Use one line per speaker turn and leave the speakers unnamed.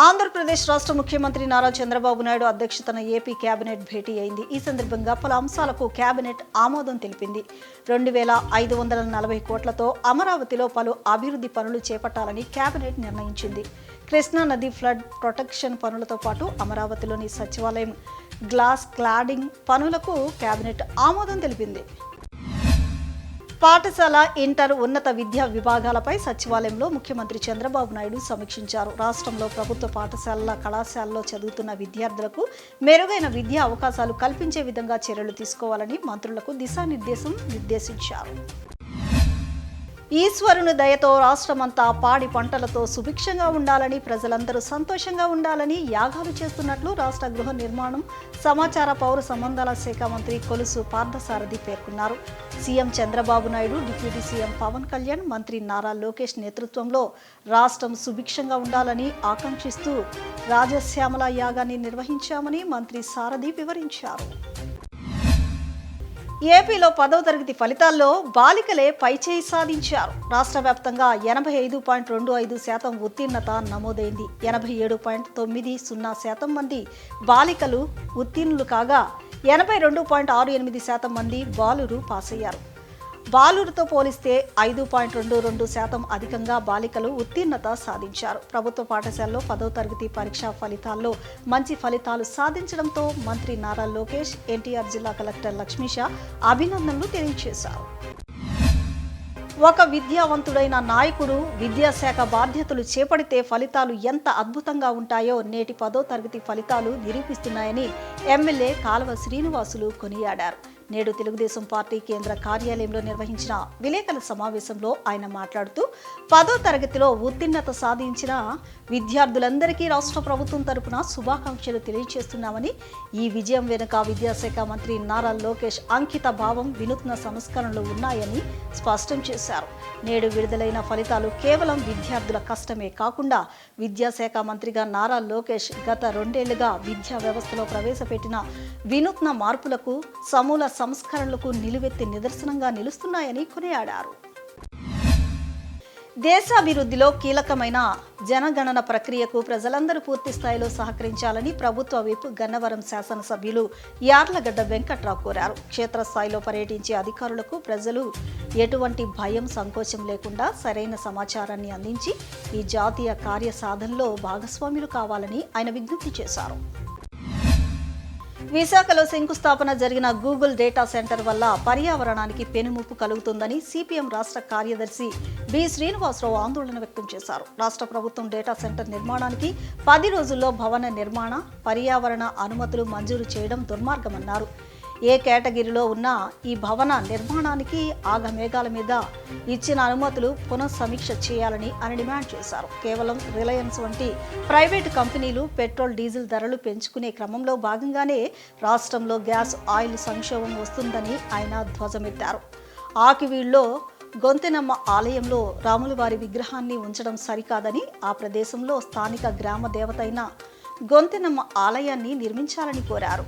ఆంధ్రప్రదేశ్ రాష్ట్ర ముఖ్యమంత్రి నారా చంద్రబాబు నాయుడు అధ్యక్షతన ఏపీ కేబినెట్ భేటీ అయింది. ఈ సందర్భంగా పలు అంశాలకు కేబినెట్ ఆమోదం తెలిపింది. 2540 కోట్లతో అమరావతిలో పలు అభివృద్ధి పనులు చేపట్టాలని కేబినెట్ నిర్ణయించింది. కృష్ణా నది ఫ్లడ్ ప్రొటెక్షన్ పనులతో పాటు అమరావతిలోని సచివాలయం గ్లాస్ క్లాడింగ్ పనులకు కేబినెట్ ఆమోదం తెలిపింది. పాఠశాల, ఇంటర్, ఉన్నత విద్యా విభాగాలపై సచివాలయంలో ముఖ్యమంత్రి చంద్రబాబు నాయుడు సమీక్షించారు. రాష్ట్రంలో ప్రభుత్వ పాఠశాలల, కళాశాలలో చదువుతున్న విద్యార్థులకు మెరుగైన విద్యా అవకాశాలు కల్పించే విధంగా చర్యలు తీసుకోవాలని మంత్రులకు నిర్దేశించారు. ఈశ్వరుని దయతో రాష్ట్రమంతా పాడి పంటలతో సుభిక్షంగా ఉండాలని, ప్రజలందరూ సంతోషంగా ఉండాలని యాగాలు చేస్తున్నట్లు రాష్ట్ర గృహ నిర్మాణం, సమాచార పౌర సంబంధాల శాఖ మంత్రి కొలుసు పార్థసారథి పేర్కొన్నారు. CM Chandrababu Naidu, deputy CM Pawan Kalyan, మంత్రి నారా లోకేష్ నేతృత్వంలో రాష్ట్రం సుభిక్షంగా ఉండాలని ఆకాంక్షిస్తూ రాజశ్యామల యాగాన్ని నిర్వహించామని మంత్రి సారథి వివరించారు. ఏపీలో 10వ తరగతి ఫలితాల్లో బాలికలే పైచేయి సాధించారు. రాష్ట్ర వ్యాప్తంగా 85.25% ఉత్తీర్ణత నమోదైంది. 87.90% మంది బాలికలు ఉత్తీర్ణులు కాగా 82.68% మంది బాలురు పాస్ అయ్యారు. బాలురుతో పోలిస్తే 5.22% అధికంగా బాలికలు ఉత్తీర్ణత సాధించారు. ప్రభుత్వ పాఠశాలలో 10వ తరగతి పరీక్షా ఫలితాల్లో మంచి ఫలితాలు సాధించడంతో మంత్రి నారా లోకేష్, ఎన్టీఆర్ జిల్లా కలెక్టర్ లక్ష్మీష అభినందనలు తెలియజేశారు. ఒక విద్యావంతుడైన నాయకుడు విద్యాశాఖ బాధ్యతలు చేపడితే ఫలితాలు ఎంత అద్భుతంగా ఉంటాయో నేటి 10వ తరగతి ఫలితాలు నిరూపిస్తున్నాయని ఎమ్మెల్యే కాలువ శ్రీనివాసులు కొనియాడారు. నేడు తెలుగుదేశం పార్టీ కేంద్ర కార్యాలయంలో నిర్వహించిన విలేకరుల సమావేశంలో ఆయన మాట్లాడుతూ 10వ తరగతిలో ఉత్తీర్ణత సాధించిన విద్యార్థులందరికీ రాష్ట్ర ప్రభుత్వం తరపున శుభాకాంక్షలు తెలియజేస్తున్నామని, ఈ విజయం వెనుక విద్యాశాఖ మంత్రి నారా లోకేష్ అంకిత భావం, వినూత్న సంస్కరణలు ఉన్నాయని స్పష్టం చేశారు. నేడు విడుదలైన ఫలితాలు కేవలం విద్యార్థుల కష్టమే కాకుండా విద్యాశాఖ మంత్రిగా నారా లోకేష్ గత 2 ఏళ్లుగా విద్యా వ్యవస్థలో ప్రవేశపెట్టిన వినూత్న మార్పులకు, సమూల సంస్కరణలకు నిలువెత్తి నిదర్శనంగా నిలుస్తున్నాయని కొనియాడారు. దేశాభివృద్ధిలో కీలకమైన జనగణన ప్రక్రియకు ప్రజలందరూ పూర్తి స్థాయిలో సహకరించాలని ప్రభుత్వ విప్ గన్నవరం శాసనసభ్యులు యార్లగడ్డ వెంకట్రావు కోరారు. క్షేత్రస్థాయిలో పర్యటించే అధికారులకు ప్రజలు ఎటువంటి భయం, సంకోచం లేకుండా సరైన సమాచారాన్ని అందించి ఈ జాతీయ కార్యసాధనలో భాగస్వాములు కావాలని ఆయన విజ్ఞప్తి చేశారు. విశాఖలో శంకుస్థాపన జరిగిన గూగుల్ డేటా సెంటర్ వల్ల పర్యావరణానికి పెనుముప్పు కలుగుతుందని సిపిఎం రాష్ట్ర కార్యదర్శి బి శ్రీనివాసరావు ఆందోళన వ్యక్తం చేశారు. రాష్ట్ర ప్రభుత్వం డేటా సెంటర్ నిర్మాణానికి 10 రోజుల్లో భవన నిర్మాణ, పర్యావరణ అనుమతులు మంజూరు చేయడం దుర్మార్గమన్నారు. ఏ కేటగిరీలో ఉన్న ఈ భవన నిర్మాణానికి ఆగమేఘాల మీద ఇచ్చిన అనుమతులు పునఃసమీక్ష చేయాలని ఆయన డిమాండ్ చేశారు. కేవలం రిలయన్స్ వంటి ప్రైవేటు కంపెనీలు పెట్రోల్, డీజిల్ ధరలు పెంచుకునే క్రమంలో భాగంగానే రాష్ట్రంలో గ్యాస్, ఆయిల్ సంక్షోభం వస్తుందని ఆయన ధ్వజమెత్తారు. ఆకివీడ్లో గొంతెనమ్మ ఆలయంలో రాములవారి విగ్రహాన్ని ఉంచడం సరికాదని, ఆ ప్రదేశంలో స్థానిక గ్రామ దేవత అయిన గొంతెనమ్మ ఆలయాన్ని నిర్మించాలని కోరారు.